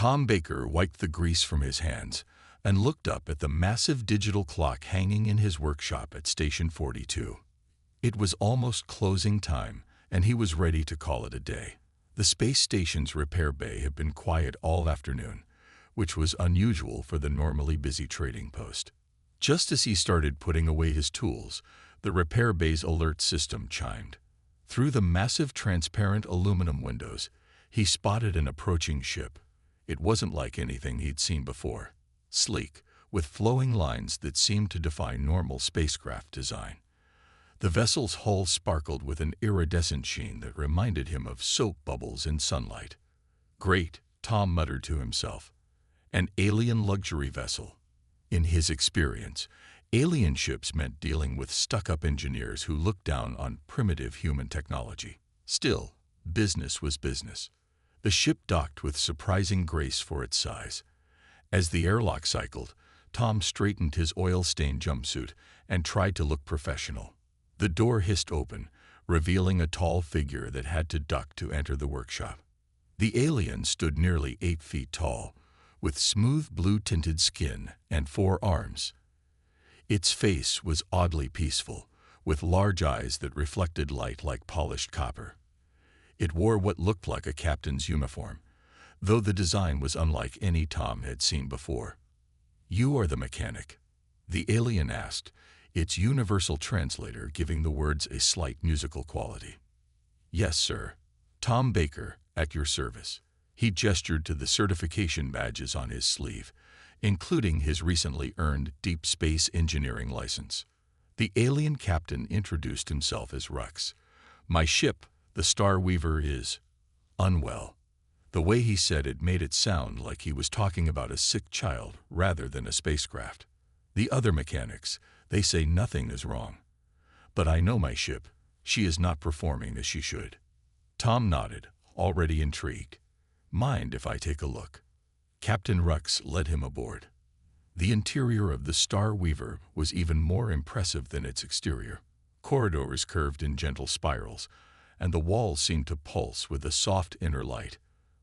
Tom Baker wiped the grease from his hands and looked up at the massive digital clock hanging in his workshop at Station 42. It was almost closing time, and he was ready to call it a day. The space station's repair bay had been quiet all afternoon, which was unusual for the normally busy trading post. Just as he started putting away his tools, the repair bay's alert system chimed. Through the massive transparent aluminum windows, he spotted an approaching ship. It wasn't like anything he'd seen before. Sleek, with flowing lines that seemed to defy normal spacecraft design. The vessel's hull sparkled with an iridescent sheen that reminded him of soap bubbles in sunlight. Great, Tom muttered to himself. An alien luxury vessel. In his experience, alien ships meant dealing with stuck-up engineers who looked down on primitive human technology. Still, business was business. The ship docked with surprising grace for its size. As the airlock cycled, Tom straightened his oil-stained jumpsuit and tried to look professional. The door hissed open, revealing a tall figure that had to duck to enter the workshop. The alien stood nearly 8 feet tall, with smooth blue-tinted skin and 4 arms. Its face was oddly peaceful, with large eyes that reflected light like polished copper. It wore what looked like a captain's uniform, though the design was unlike any Tom had seen before. "You are the mechanic?" the alien asked, its universal translator giving the words a slight musical quality. "Yes, sir. Tom Baker, at your service." He gestured to the certification badges on his sleeve, including his recently earned deep space engineering license. The alien captain introduced himself as Rux. "My ship, the Star Weaver, is unwell." The way he said it made it sound like he was talking about a sick child rather than a spacecraft. "The other mechanics, they say nothing is wrong. But I know my ship. She is not performing as she should." Tom nodded, already intrigued. "Mind if I take a look?" Captain Rux led him aboard. The interior of the Star Weaver was even more impressive than its exterior. Corridors curved in gentle spirals, and the walls seemed to pulse with a soft inner light.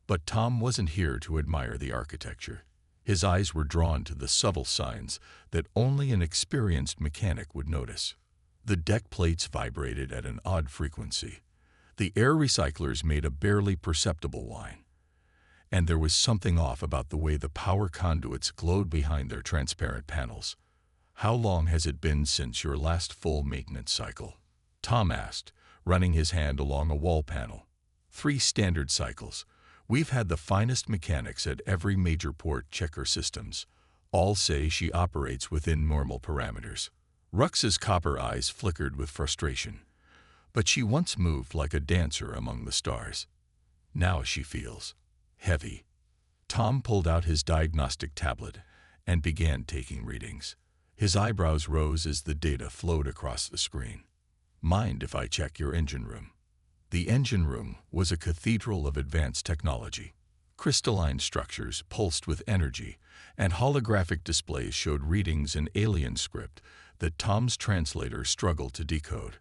But Tom wasn't here to admire the architecture. His eyes were drawn to the subtle signs that only an experienced mechanic would notice. The deck plates vibrated at an odd frequency. The air recyclers made a barely perceptible whine. And there was something off about the way the power conduits glowed behind their transparent panels. "How long has it been since your last full maintenance cycle?" Tom asked, running his hand along a wall panel. 3 standard cycles. We've had the finest mechanics at every major port check her systems. All say she operates within normal parameters." Rux's copper eyes flickered with frustration. "But she once moved like a dancer among the stars. Now she feels heavy." Tom pulled out his diagnostic tablet and began taking readings. His eyebrows rose as the data flowed across the screen. "Mind if I check your engine room?" The engine room was a cathedral of advanced technology. Crystalline structures pulsed with energy, and holographic displays showed readings in alien script that Tom's translator struggled to decode.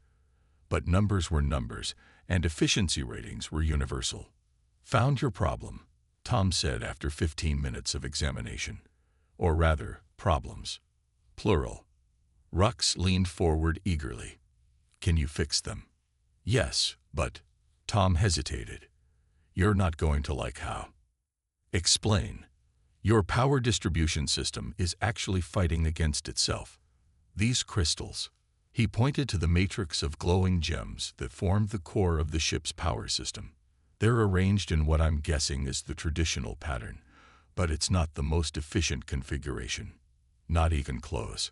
But numbers were numbers, and efficiency ratings were universal. "Found your problem," Tom said after 15 minutes of examination. "Or rather, problems. Plural." Rux leaned forward eagerly. "Can you fix them?" "Yes, but..." Tom hesitated. "You're not going to like how." "Explain." "Your power distribution system is actually fighting against itself. These crystals..." He pointed to the matrix of glowing gems that formed the core of the ship's power system. "They're arranged in what I'm guessing is the traditional pattern, but it's not the most efficient configuration. Not even close."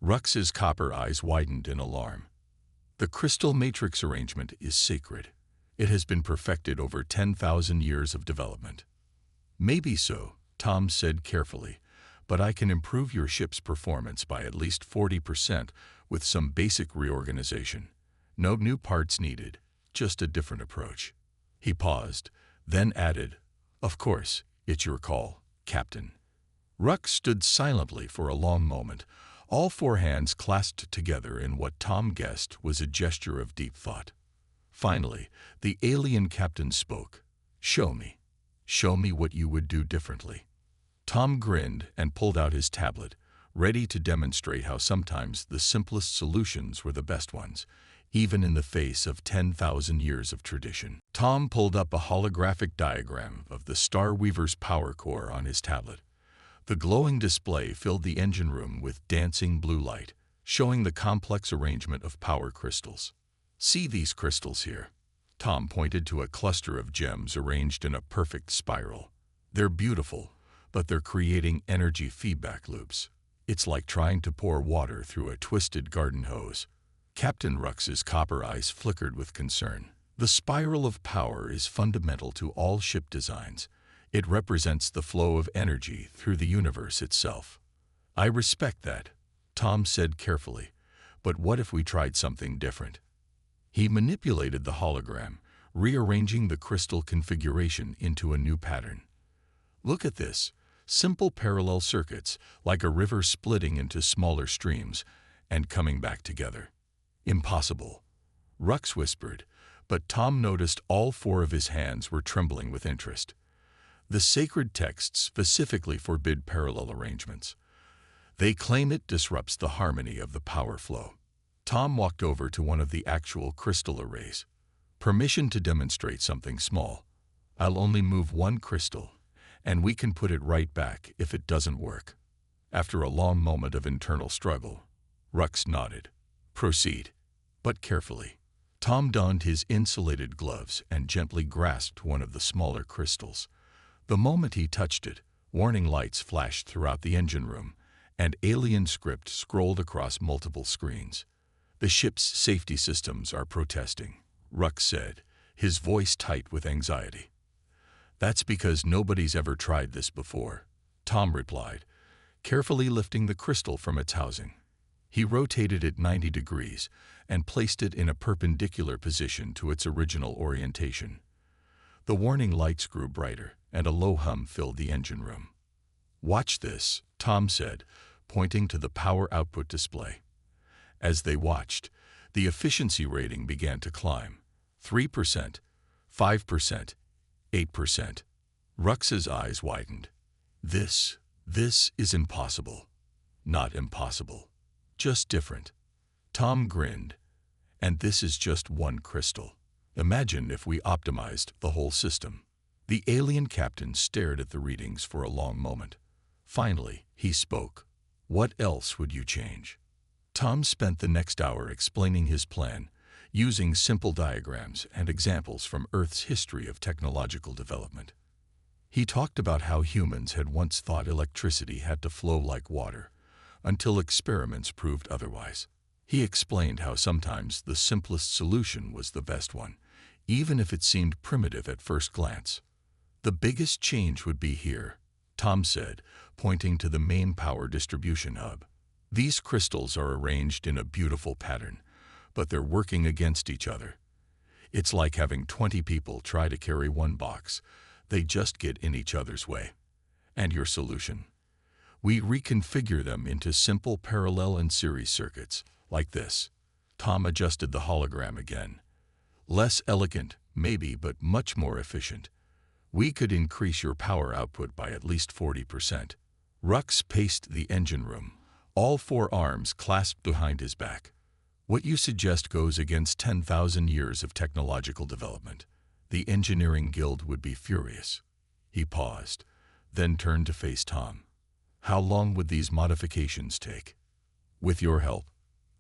Rux's copper eyes widened in alarm. "The crystal matrix arrangement is sacred. It has been perfected over 10,000 years of development." "Maybe so," Tom said carefully, "but I can improve your ship's performance by at least 40% with some basic reorganization. No new parts needed, just a different approach." He paused, then added, "Of course, it's your call, Captain." Rux stood silently for a long moment, all 4 hands clasped together in what Tom guessed was a gesture of deep thought. Finally, the alien captain spoke. "Show me." Show me what you would do differently." Tom grinned and pulled out his tablet, ready to demonstrate how sometimes the simplest solutions were the best ones, even in the face of 10,000 years of tradition. Tom pulled up a holographic diagram of the Star Weaver's power core on his tablet. The glowing display filled the engine room with dancing blue light, showing the complex arrangement of power crystals. "See these crystals here?" Tom pointed to a cluster of gems arranged in a perfect spiral. "They're beautiful, but they're creating energy feedback loops. It's like trying to pour water through a twisted garden hose." Captain Rux's copper eyes flickered with concern. "The spiral of power is fundamental to all ship designs. It represents the flow of energy through the universe itself." "I respect that," Tom said carefully, "but what if we tried something different?" He manipulated the hologram, rearranging the crystal configuration into a new pattern. "Look at this. Simple parallel circuits, like a river splitting into smaller streams and coming back together." "Impossible," Rux whispered, but Tom noticed all four of his hands were trembling with interest. "The sacred texts specifically forbid parallel arrangements. They claim it disrupts the harmony of the power flow." Tom walked over to one of the actual crystal arrays. "Permission to demonstrate something small. I'll only move one crystal, and we can put it right back if it doesn't work." After a long moment of internal struggle, Rux nodded. "Proceed, but carefully." Tom donned his insulated gloves and gently grasped one of the smaller crystals. The moment he touched it, warning lights flashed throughout the engine room, and alien script scrolled across multiple screens. "The ship's safety systems are protesting," Rux said, his voice tight with anxiety. "That's because nobody's ever tried this before," Tom replied, carefully lifting the crystal from its housing. He rotated it 90 degrees and placed it in a perpendicular position to its original orientation. The warning lights grew brighter, and a low hum filled the engine room. "Watch this," Tom said, pointing to the power output display. As they watched, the efficiency rating began to climb. 3%, 5%, 8%. Rux's eyes widened. This is impossible." "Not impossible, just different." Tom grinned. "And this is just one crystal. Imagine if we optimized the whole system." The alien captain stared at the readings for a long moment. Finally, he spoke. "What else would you change?" Tom spent the next hour explaining his plan, using simple diagrams and examples from Earth's history of technological development. He talked about how humans had once thought electricity had to flow like water, until experiments proved otherwise. He explained how sometimes the simplest solution was the best one, even if it seemed primitive at first glance. "The biggest change would be here," Tom said, pointing to the main power distribution hub. "These crystals are arranged in a beautiful pattern, but they're working against each other. It's like having 20 people try to carry one box. They just get in each other's way." "And your solution?" "We reconfigure them into simple parallel and series circuits, like this." Tom adjusted the hologram again. "Less elegant, maybe, but much more efficient. We could increase your power output by at least 40%. Rux paced the engine room, all four arms clasped behind his back. "What you suggest goes against 10,000 years of technological development. The Engineering Guild would be furious." He paused, then turned to face Tom. "How long would these modifications take?" "With your help,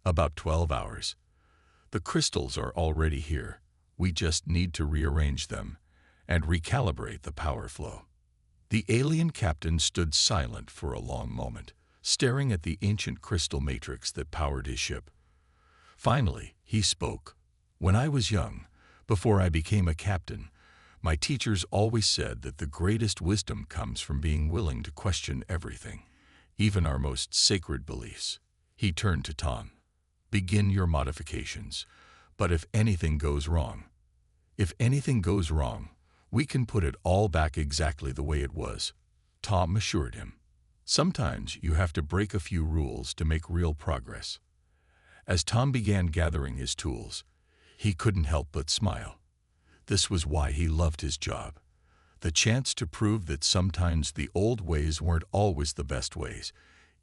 about 12 hours. The crystals are already here. We just need to rearrange them and recalibrate the power flow." The alien captain stood silent for a long moment, staring at the ancient crystal matrix that powered his ship. Finally, he spoke. "When I was young, before I became a captain, my teachers always said that the greatest wisdom comes from being willing to question everything, even our most sacred beliefs." He turned to Tom. "Begin your modifications, but if anything goes wrong, we can put it all back exactly the way it was," Tom assured him. "Sometimes you have to break a few rules to make real progress." As Tom began gathering his tools, he couldn't help but smile. This was why he loved his job. the chance to prove that sometimes the old ways weren't always the best ways,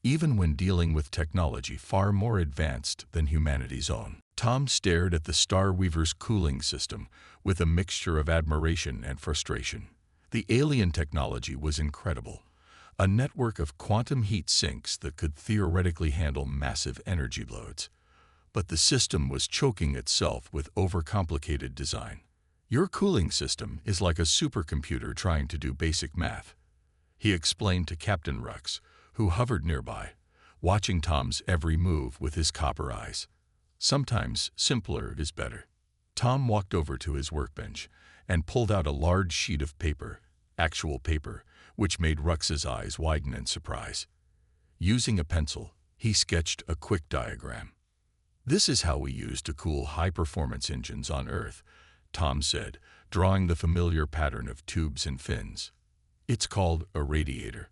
even when dealing with technology far more advanced than humanity's own. Tom stared at the Star Weaver's cooling system with a mixture of admiration and frustration. The alien technology was incredible. A network of quantum heat sinks that could theoretically handle massive energy loads. But the system was choking itself with overcomplicated design. Your cooling system is like a supercomputer trying to do basic math, he explained to Captain Rux, who hovered nearby, watching Tom's every move with his copper eyes. Sometimes simpler is better. Tom walked over to his workbench and pulled out a large sheet of paper, actual paper, which made Rux's eyes widen in surprise. Using a pencil, he sketched a quick diagram. "This is how we use to cool high-performance engines on Earth," Tom said, drawing the familiar pattern of tubes and fins. "It's called a radiator.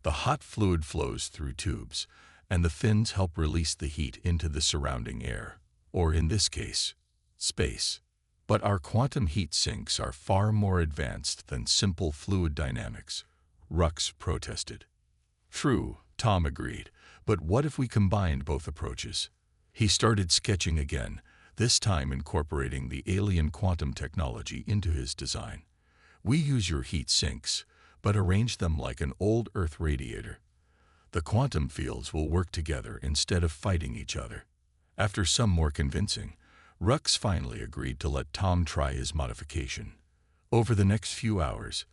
The hot fluid flows through tubes, and the fins help release the heat into the surrounding air, or in this case, space. But our quantum heat sinks are far more advanced than simple fluid dynamics," Rux protested. "True," Tom agreed, "but what if we combined both approaches?" He started sketching again, this time incorporating the alien quantum technology into his design. "We use your heat sinks, but arrange them like an old Earth radiator. The quantum fields will work together instead of fighting each other." After some more convincing, Rux finally agreed to let Tom try his modification. Over the next few hours,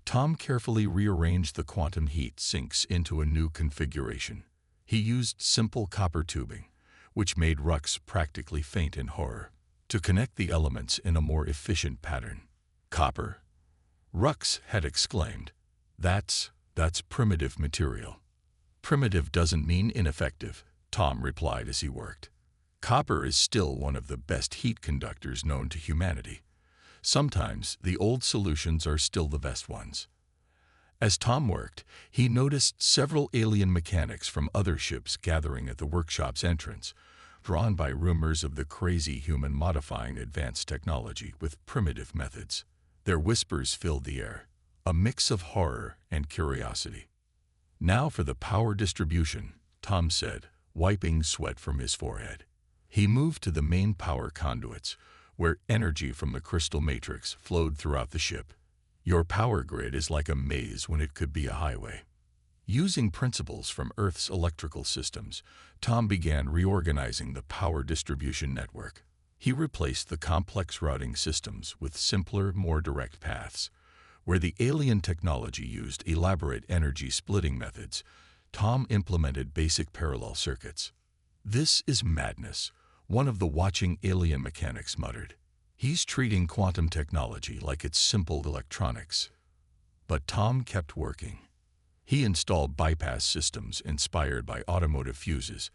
Tom carefully rearranged the quantum heat sinks into a new configuration. He used simple copper tubing, which made Rux practically faint in horror, to connect the elements in a more efficient pattern. "Copper?" Rux had exclaimed. That's primitive material." "Primitive doesn't mean ineffective," Tom replied as he worked. "Copper is still one of the best heat conductors known to humanity. Sometimes the old solutions are still the best ones." As Tom worked, he noticed several alien mechanics from other ships gathering at the workshop's entrance, drawn by rumors of the crazy human modifying advanced technology with primitive methods. Their whispers filled the air, a mix of horror and curiosity. "Now for the power distribution," Tom said, wiping sweat from his forehead. He moved to the main power conduits, where energy from the crystal matrix flowed throughout the ship. "Your power grid is like a maze when it could be a highway." Using principles from Earth's electrical systems, Tom began reorganizing the power distribution network. He replaced the complex routing systems with simpler, more direct paths. Where the alien technology used elaborate energy splitting methods, Tom implemented basic parallel circuits. "This is madness," one of the watching alien mechanics muttered. "He's treating quantum technology like it's simple electronics." But Tom kept working. He installed bypass systems inspired by automotive fuses,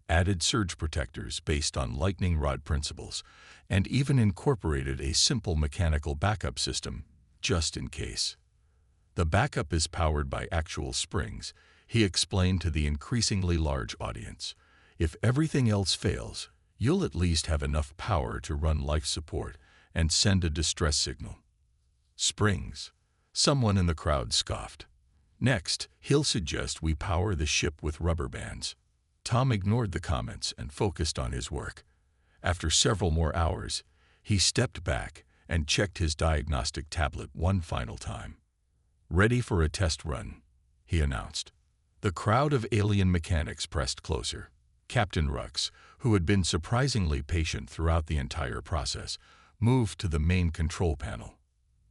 added surge protectors based on lightning rod principles, and even incorporated a simple mechanical backup system, just in case. "The backup is powered by actual springs," he explained to the increasingly large audience. "If everything else fails, you'll at least have enough power to run life support and send a distress signal." "Springs," someone in the crowd scoffed. "Next, he'll suggest we power the ship with rubber bands." Tom ignored the comments and focused on his work. After several more hours, he stepped back and checked his diagnostic tablet one final time. "Ready for a test run," he announced. The crowd of alien mechanics pressed closer. Captain Rux, who had been surprisingly patient throughout the entire process, moved to the main control panel.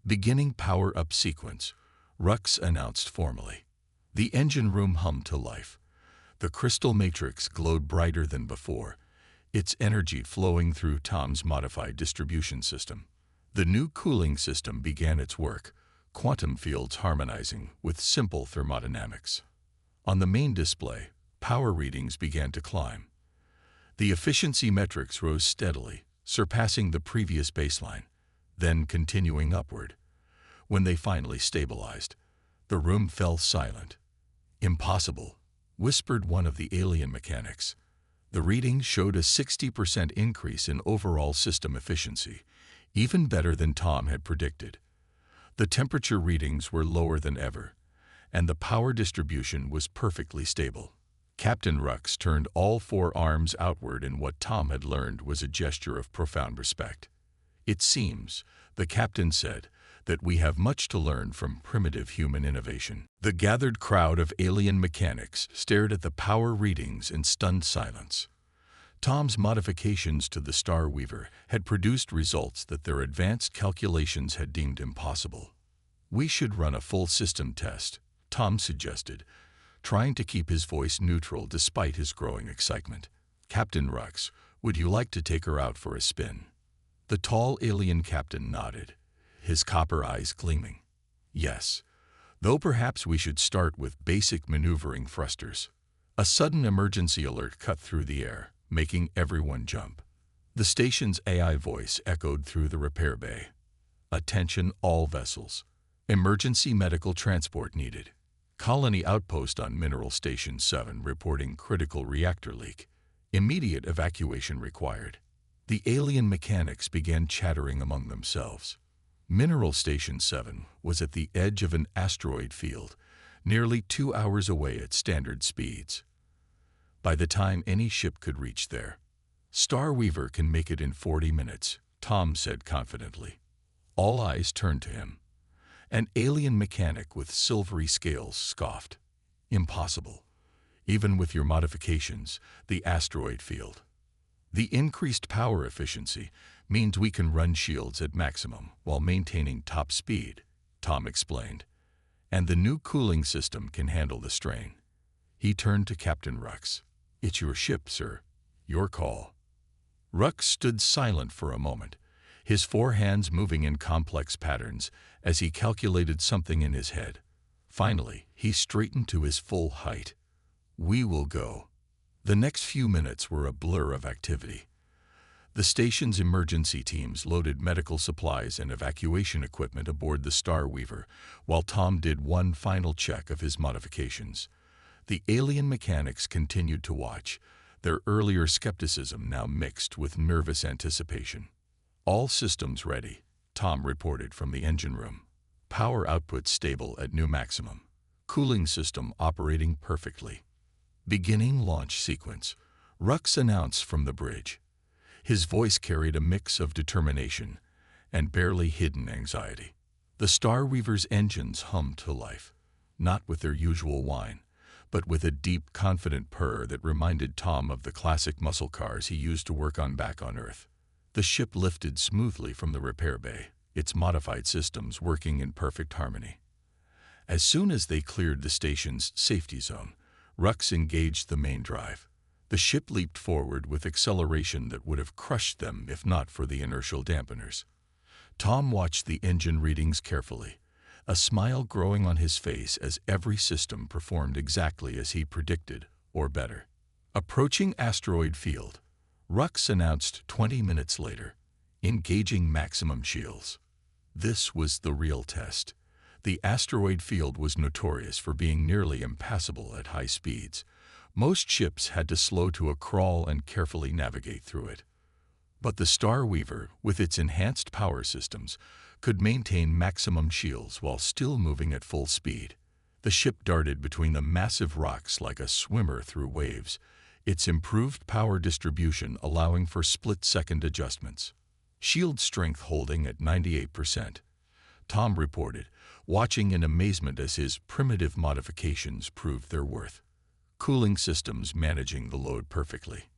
"Beginning power-up sequence," Rux announced formally. The engine room hummed to life. The crystal matrix glowed brighter than before, its energy flowing through Tom's modified distribution system. The new cooling system began its work, quantum fields harmonizing with simple thermodynamics. On the main display, power readings began to climb. The efficiency metrics rose steadily, surpassing the previous baseline, then continuing upward. When they finally stabilized, the room fell silent. "Impossible," whispered one of the alien mechanics. The reading showed a 60% increase in overall system efficiency, even better than Tom had predicted. The temperature readings were lower than ever, and the power distribution was perfectly stable. Captain Rux turned all four arms outward in what Tom had learned was a gesture of profound respect. "It seems," the captain said, "that we have much to learn from primitive human innovation." The gathered crowd of alien mechanics stared at the power readings in stunned silence. Tom's modifications to the Star Weaver had produced results that their advanced calculations had deemed impossible. "We should run a full system test," Tom suggested, trying to keep his voice neutral despite his growing excitement. "Captain Rux, would you like to take her out for a spin?" The tall alien captain nodded, his copper eyes gleaming. "Yes, though perhaps we should start with basic maneuvering thrusters." A sudden emergency alert cut through the air, making everyone jump. The station's AI voice echoed through the repair bay. "Attention all vessels. Emergency medical transport needed. Colony outpost on Mineral Station 7 reporting critical reactor leak. Immediate evacuation required." The alien mechanics began chattering among themselves. Mineral Station 7 was at the edge of an asteroid field, nearly 2 hours away at standard speeds. By the time any ship could reach there, Star Weaver can make it in 40 minutes, Tom said confidently. All eyes turned to him. An alien mechanic with silvery scales scoffed. "Impossible. Even with your modifications, the asteroid field. The increased power efficiency means we can run shields at maximum while maintaining top speed," Tom explained. "And the new cooling system can handle the strain." He turned to Captain Rux. "It's your ship, sir. Your call." Rux stood silent for a moment, his four hands moving in complex patterns as he calculated something in his head. Finally, he straightened to his full height. "We will go." The next few minutes were a blur of activity. The station's emergency teams loaded medical supplies and evacuation equipment aboard the Star Weaver, while Tom did one final check of his modifications. The alien mechanics continued to watch, their earlier skepticism now mixed with nervous anticipation. "All systems ready," Tom reported from the engine room. "Power output stable at new maximum. Cooling system operating perfectly. Beginning launch sequence," Rux announced from the bridge. His voice carried a mix of determination and barely hidden anxiety. The Star Weaver's engines hummed to life, not with their usual whine, but with a deep, confident purr that reminded Tom of the classic muscle cars he used to work on back on Earth. The ship lifted smoothly from the repair bay, its modified systems working in perfect harmony. As soon as they cleared the station's safety zone, Rux engaged the main drive. The ship leaped forward with acceleration that would have crushed them if not for the inertial dampeners. Tom watched the engine readings carefully, a smile growing on his face as every system performed exactly as he predicted, or better. Approaching asteroid field, Rux announced 20 minutes later, engaging maximum shields. This was the real test. The asteroid field was notorious for being nearly impassable at high speeds. Most ships had to slow to a crawl and carefully navigate through it. But the Star Weaver, with its enhanced power systems, could maintain maximum shields while still moving at full speed. The ship darted between the massive rocks like a swimmer through waves, its improved power distribution allowing for split-second adjustments. Shield strength holding at 98%. Tom reported, watching in amazement as his primitive modifications proved their worth. Cooling systems managing the load perfectly.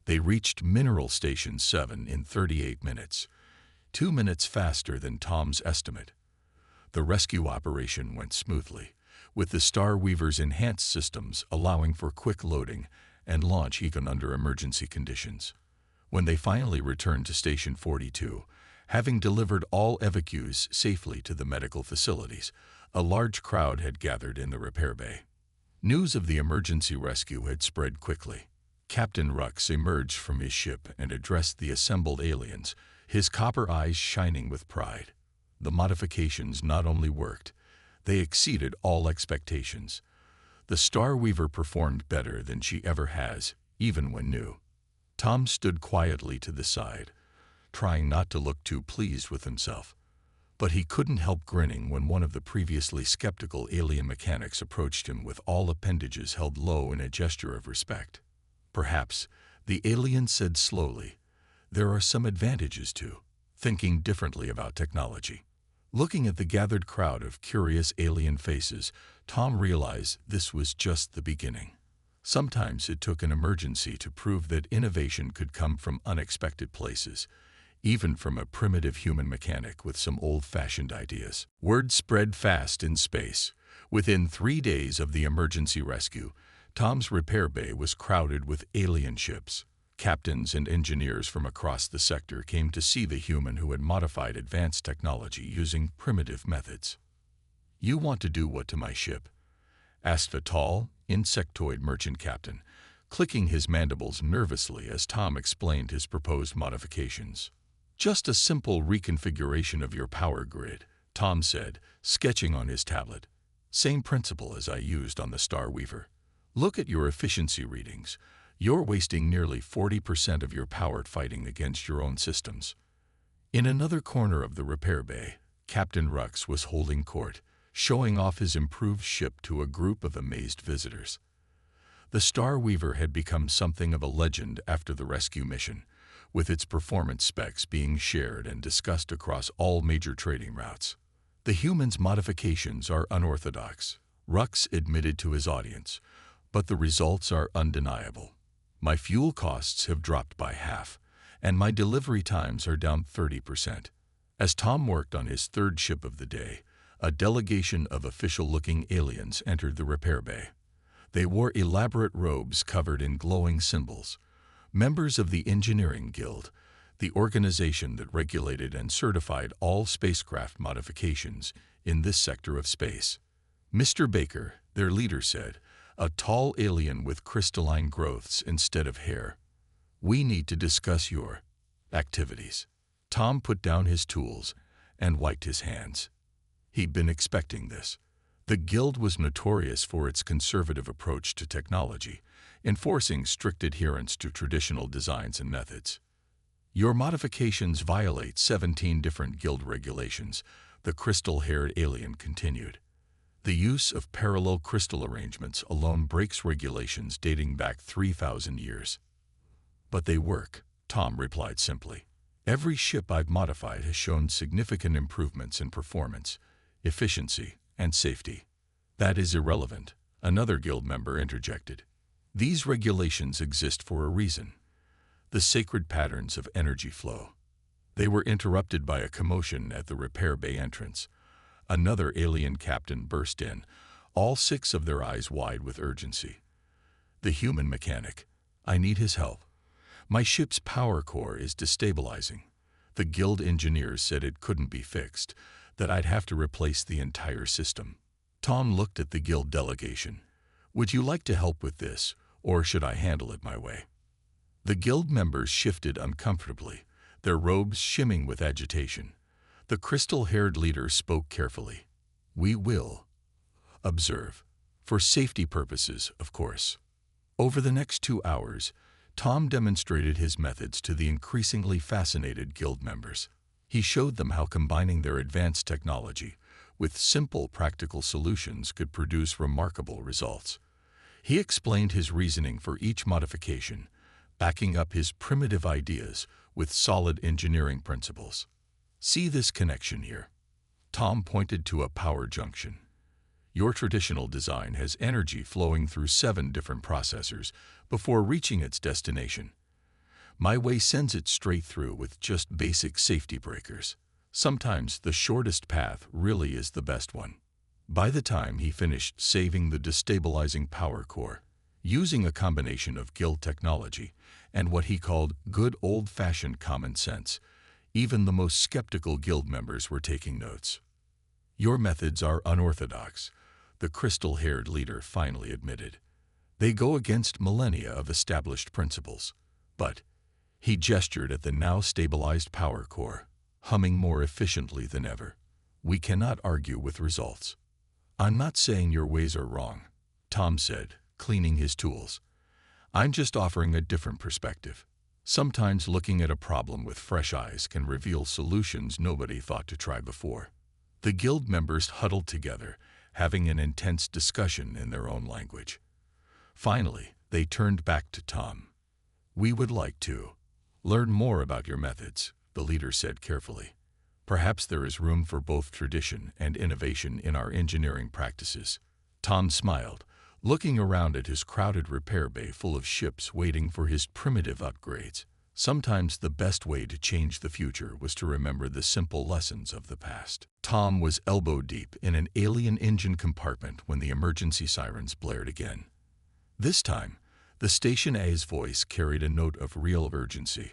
They reached Mineral Station 7 in 38 minutes, 2 minutes faster than Tom's estimate. The rescue operation went smoothly, with the Star Weaver's enhanced systems allowing for quick loading and launch even under emergency conditions. When they finally returned to Station 42, having delivered all evacuees safely to the medical facilities, a large crowd had gathered in the repair bay. News of the emergency rescue had spread quickly. Captain Rux emerged from his ship and addressed the assembled aliens, his copper eyes shining with pride. The modifications not only worked, they exceeded all expectations. The Star Weaver performed better than she ever has, even when new. Tom stood quietly to the side, trying not to look too pleased with himself. But he couldn't help grinning when one of the previously skeptical alien mechanics approached him with all appendages held low in a gesture of respect. Perhaps, the alien said slowly, there are some advantages to thinking differently about technology. Looking at the gathered crowd of curious alien faces, Tom realized this was just the beginning. Sometimes it took an emergency to prove that innovation could come from unexpected places, even from a primitive human mechanic with some old-fashioned ideas. Word spread fast in space. Within 3 days of the emergency rescue, Tom's repair bay was crowded with alien ships. Captains and engineers from across the sector came to see the human who had modified advanced technology using primitive methods. "You want to do what to my ship?" asked a tall, insectoid merchant captain, clicking his mandibles nervously as Tom explained his proposed modifications. "Just a simple reconfiguration of your power grid," Tom said, sketching on his tablet. "Same principle as I used on the Star Weaver. Look at your efficiency readings. You're wasting nearly 40% of your power fighting against your own systems." In another corner of the repair bay, Captain Rux was holding court, showing off his improved ship to a group of amazed visitors. The Star Weaver had become something of a legend after the rescue mission, with its performance specs being shared and discussed across all major trading routes. "The human's modifications are unorthodox," Rux admitted to his audience, "but the results are undeniable. My fuel costs have dropped by half, and my delivery times are down 30%. As Tom worked on his third ship of the day, a delegation of official-looking aliens entered the repair bay. They wore elaborate robes covered in glowing symbols. Members of the Engineering Guild, the organization that regulated and certified all spacecraft modifications in this sector of space. "Mr. Baker," their leader said, a tall alien with crystalline growths instead of hair, "we need to discuss your activities." Tom put down his tools and wiped his hands. He'd been expecting this. The Guild was notorious for its conservative approach to technology, enforcing strict adherence to traditional designs and methods. "Your modifications violate 17 different Guild regulations," the crystal-haired alien continued. "The use of parallel crystal arrangements alone breaks regulations dating back 3,000 years. "But they work," Tom replied simply. "Every ship I've modified has shown significant improvements in performance, efficiency, and safety." "That is irrelevant," another Guild member interjected. "These regulations exist for a reason. The sacred patterns of energy flow." They were interrupted by a commotion at the repair bay entrance. Another alien captain burst in, all 6 of their eyes wide with urgency. "The human mechanic. I need his help. My ship's power core is destabilizing. The Guild engineers said it couldn't be fixed, that I'd have to replace the entire system." Tom looked at the Guild delegation. "Would you like to help with this, or should I handle it my way?" The Guild members shifted uncomfortably, their robes shimmering with agitation. The crystal-haired leader spoke carefully. "We will observe. For safety purposes, of course." Over the next 2 hours, Tom demonstrated his methods to the increasingly fascinated Guild members. He showed them how combining their advanced technology with simple practical solutions could produce remarkable results. He explained his reasoning for each modification, backing up his primitive ideas with solid engineering principles. "See this connection here?" Tom pointed to a power junction. "Your traditional design has energy flowing through 7 different processors before reaching its destination. My way sends it straight through with just basic safety breakers. Sometimes the shortest path really is the best one." By the time he finished saving the destabilizing power core, using a combination of Guild technology and what he called good old-fashioned common sense, even the most skeptical Guild members were taking notes. "Your methods are unorthodox," the crystal-haired leader finally admitted. "They go against millennia of established principles. But," he gestured at the now stabilized power core, humming more efficiently than ever, "we cannot argue with results." "I'm not saying your ways are wrong," Tom said, cleaning his tools. "I'm just offering a different perspective. Sometimes looking at a problem with fresh eyes can reveal solutions nobody thought to try before." The guild members huddled together, having an intense discussion in their own language. Finally, they turned back to Tom. "We would like to learn more about your methods," the leader said carefully. "Perhaps there is room for both tradition and innovation in our engineering practices." Tom smiled, looking around at his crowded repair bay full of ships waiting for his primitive upgrades. Sometimes the best way to change the future was to remember the simple lessons of the past. Tom was elbow-deep in an alien engine compartment when the emergency sirens blared again. This time, the Station A's voice carried a note of real urgency.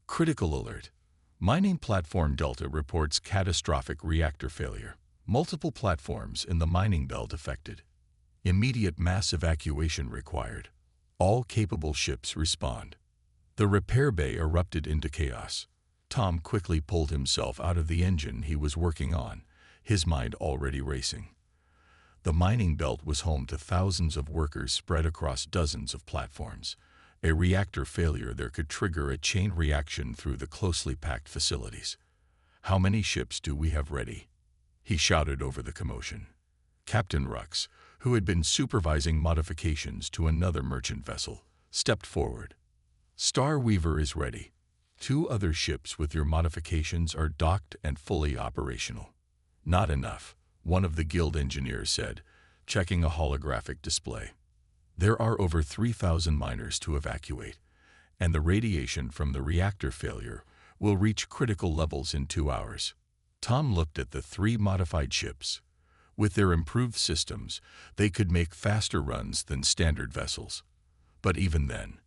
"Critical alert. Mining Platform Delta reports catastrophic reactor failure. Multiple platforms in the mining belt affected. Immediate mass evacuation required. All capable ships respond." The repair bay erupted into chaos. Tom quickly pulled himself out of the engine he was working on, his mind already racing. The mining belt was home to thousands of workers spread across dozens of platforms. A reactor failure there could trigger a chain reaction through the closely packed facilities. "How many ships do we have ready?" he shouted over the commotion. Captain Rux, who had been supervising modifications to another merchant vessel, stepped forward. "Star Weaver is ready. 2 other ships with your modifications are docked and fully operational." "Not enough," one of the guild engineers said, checking a holographic display. "There are over 3,000 miners to evacuate, and the radiation from the reactor failure will reach critical levels in 2 hours." Tom looked at the 3 modified ships. With their improved systems, they could make faster runs than standard vessels. But even then,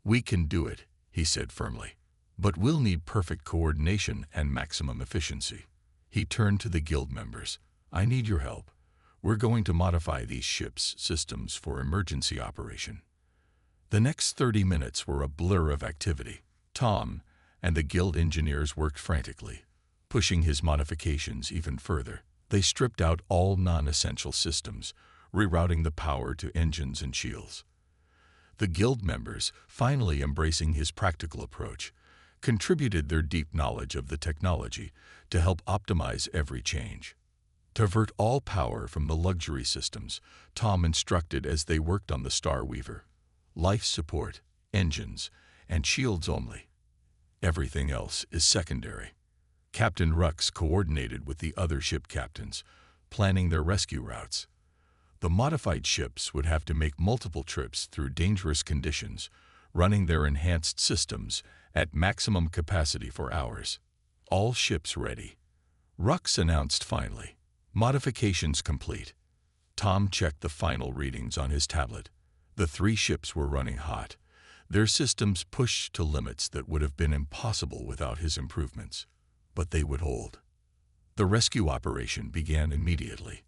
"We can do it," he said firmly. "But we'll need perfect coordination and maximum efficiency." He turned to the guild members. "I need your help. We're going to modify these ships' systems for emergency operation." The next 30 minutes were a blur of activity. Tom and the guild engineers worked frantically, pushing his modifications even further. They stripped out all non-essential systems, rerouting the power to engines and shields. The guild members, finally embracing his practical approach, contributed their deep knowledge of the technology to help optimize every change. Divert all power from the luxury systems, Tom instructed as they worked on the Star Weaver. Life support, engines, and shields only. Everything else is secondary. Captain Rux coordinated with the other ship captains, planning their rescue routes. The modified ships would have to make multiple trips through dangerous conditions, running their enhanced systems at maximum capacity for hours. "All ships ready," Rux announced finally. "Modifications complete." Tom checked the final readings on his tablet. The 3 ships were running hot, their systems pushed to limits that would have been impossible without his improvements. But they would hold. The rescue operation began immediately.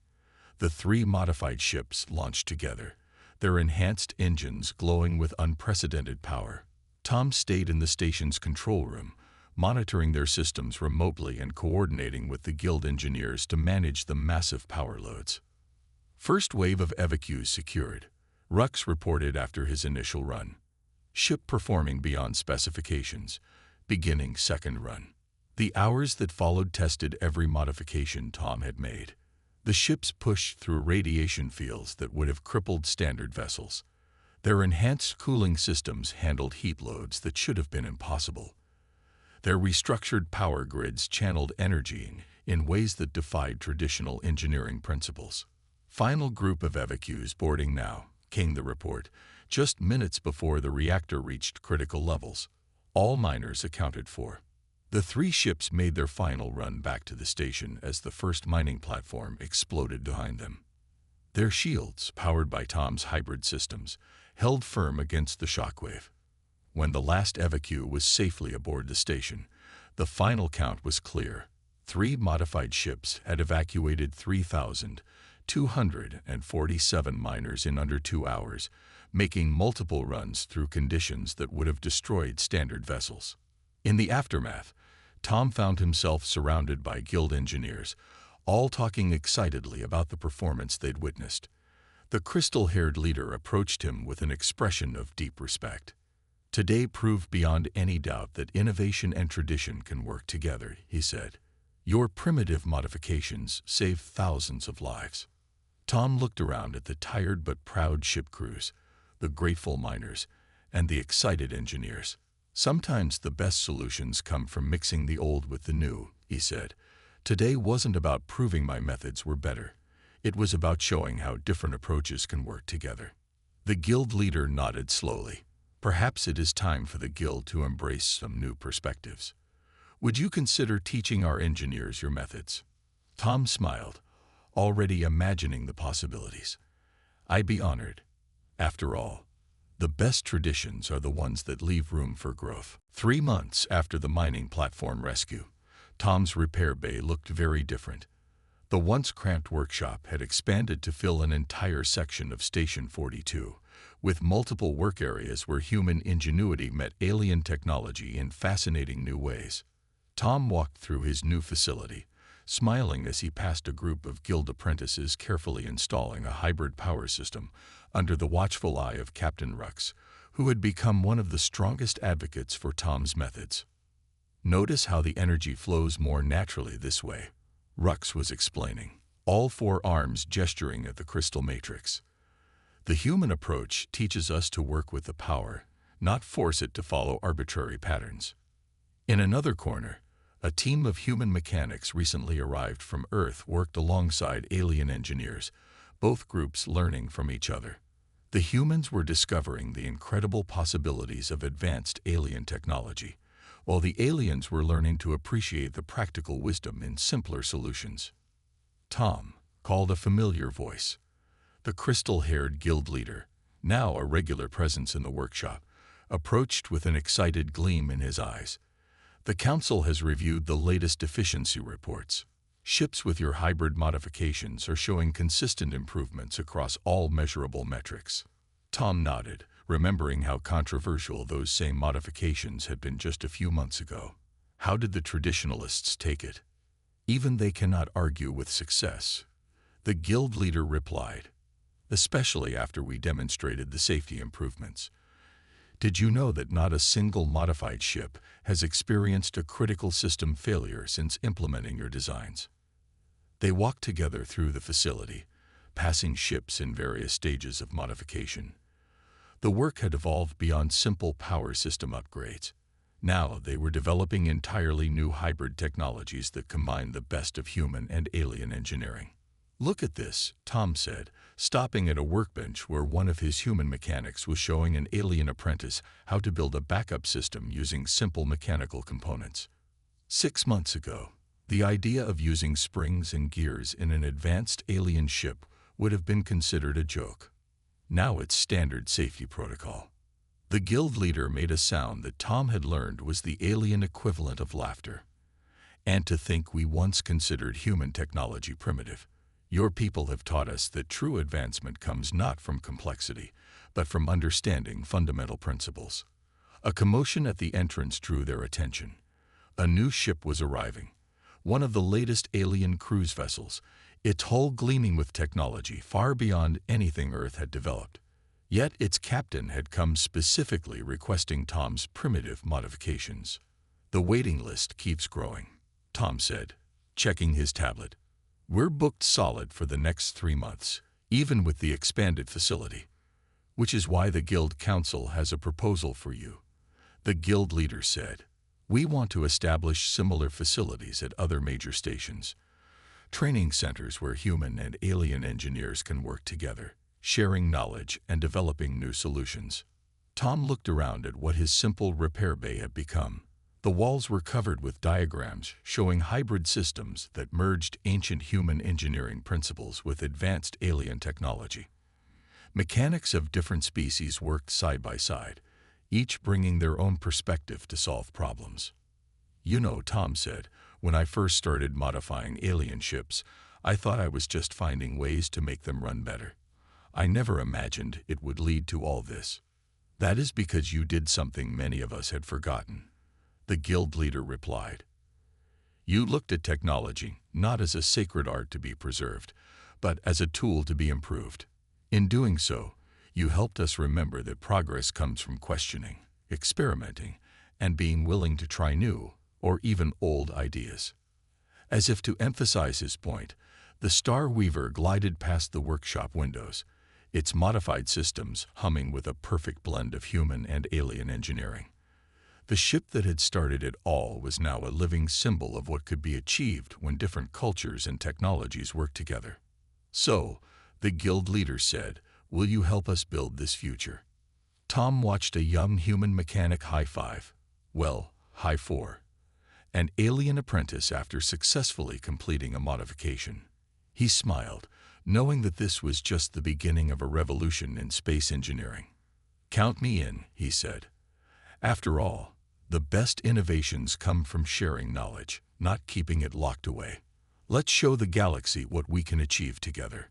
The 3 modified ships launched together, their enhanced engines glowing with unprecedented power. Tom stayed in the station's control room, monitoring their systems remotely and coordinating with the guild engineers to manage the massive power loads. First wave of evacuees secured, Rux reported after his initial run. Ship performing beyond specifications, beginning second run. The hours that followed tested every modification Tom had made. The ships pushed through radiation fields that would have crippled standard vessels. Their enhanced cooling systems handled heat loads that should have been impossible. Their restructured power grids channeled energy in ways that defied traditional engineering principles. "Final group of evacuees boarding now," came the report, just minutes before the reactor reached critical levels. All miners accounted for. The 3 ships made their final run back to the station as the first mining platform exploded behind them. Their shields, powered by Tom's hybrid systems, held firm against the shockwave. When the last evacue was safely aboard the station, the final count was clear. 3 modified ships had evacuated 3,247 miners in under 2 hours, making multiple runs through conditions that would have destroyed standard vessels. In the aftermath, Tom found himself surrounded by guild engineers, all talking excitedly about the performance they'd witnessed. The crystal-haired leader approached him with an expression of deep respect. "Today proved beyond any doubt that innovation and tradition can work together," he said. Your primitive modifications save thousands of lives. Tom looked around at the tired but proud ship crews, the grateful miners, and the excited engineers. Sometimes the best solutions come from mixing the old with the new, he said. Today wasn't about proving my methods were better. It was about showing how different approaches can work together. The guild leader nodded slowly. Perhaps it is time for the guild to embrace some new perspectives. Would you consider teaching our engineers your methods? Tom smiled, already imagining the possibilities. I'd be honored. After all, the best traditions are the ones that leave room for growth. 3 months after the mining platform rescue, Tom's repair bay looked very different. The once cramped workshop had expanded to fill an entire section of Station 42, with multiple work areas where human ingenuity met alien technology in fascinating new ways. Tom walked through his new facility, smiling as he passed a group of guild apprentices carefully installing a hybrid power system under the watchful eye of Captain Rux, who had become one of the strongest advocates for Tom's methods. Notice how the energy flows more naturally this way, Rux was explaining, all 4 arms gesturing at the crystal matrix. The human approach teaches us to work with the power, not force it to follow arbitrary patterns. In another corner, a team of human mechanics recently arrived from Earth worked alongside alien engineers, both groups learning from each other. The humans were discovering the incredible possibilities of advanced alien technology, while the aliens were learning to appreciate the practical wisdom in simpler solutions. Tom called a familiar voice. The crystal-haired guild leader, now a regular presence in the workshop, approached with an excited gleam in his eyes. The Council has reviewed the latest efficiency reports. Ships with your hybrid modifications are showing consistent improvements across all measurable metrics. Tom nodded, remembering how controversial those same modifications had been just a few months ago. How did the traditionalists take it? Even they cannot argue with success, the guild leader replied, especially after we demonstrated the safety improvements. Did you know that not a single modified ship has experienced a critical system failure since implementing your designs? They walked together through the facility, passing ships in various stages of modification. The work had evolved beyond simple power system upgrades. Now they were developing entirely new hybrid technologies that combine the best of human and alien engineering. Look at this, Tom said, stopping at a workbench where one of his human mechanics was showing an alien apprentice how to build a backup system using simple mechanical components. 6 months ago, the idea of using springs and gears in an advanced alien ship would have been considered a joke. Now it's standard safety protocol. The guild leader made a sound that Tom had learned was the alien equivalent of laughter. And to think we once considered human technology primitive. Your people have taught us that true advancement comes not from complexity, but from understanding fundamental principles. A commotion at the entrance drew their attention. A new ship was arriving, one of the latest alien cruise vessels, its hull gleaming with technology far beyond anything Earth had developed. Yet its captain had come specifically requesting Tom's primitive modifications. The waiting list keeps growing, Tom said, checking his tablet. We're booked solid for the next 3 months, even with the expanded facility. Which is why the Guild Council has a proposal for you. The Guild leader said, we want to establish similar facilities at other major stations. Training centers where human and alien engineers can work together, sharing knowledge and developing new solutions. Tom looked around at what his simple repair bay had become. The walls were covered with diagrams showing hybrid systems that merged ancient human engineering principles with advanced alien technology. Mechanics of different species worked side by side, each bringing their own perspective to solve problems. You know, Tom said, when I first started modifying alien ships, I thought I was just finding ways to make them run better. I never imagined it would lead to all this. That is because you did something many of us had forgotten. The guild leader replied. You looked at technology not as a sacred art to be preserved, but as a tool to be improved. In doing so, you helped us remember that progress comes from questioning, experimenting, and being willing to try new or even old ideas. As if to emphasize his point, the Star Weaver glided past the workshop windows, its modified systems humming with a perfect blend of human and alien engineering. The ship that had started it all was now a living symbol of what could be achieved when different cultures and technologies work together. "So," the guild leader said, "will you help us build this future?" Tom watched a young human mechanic high five. Well, high four. An alien apprentice after successfully completing a modification. He smiled, knowing that this was just the beginning of a revolution in space engineering. "Count me in," he said. "After all, the best innovations come from sharing knowledge, not keeping it locked away. Let's show the galaxy what we can achieve together."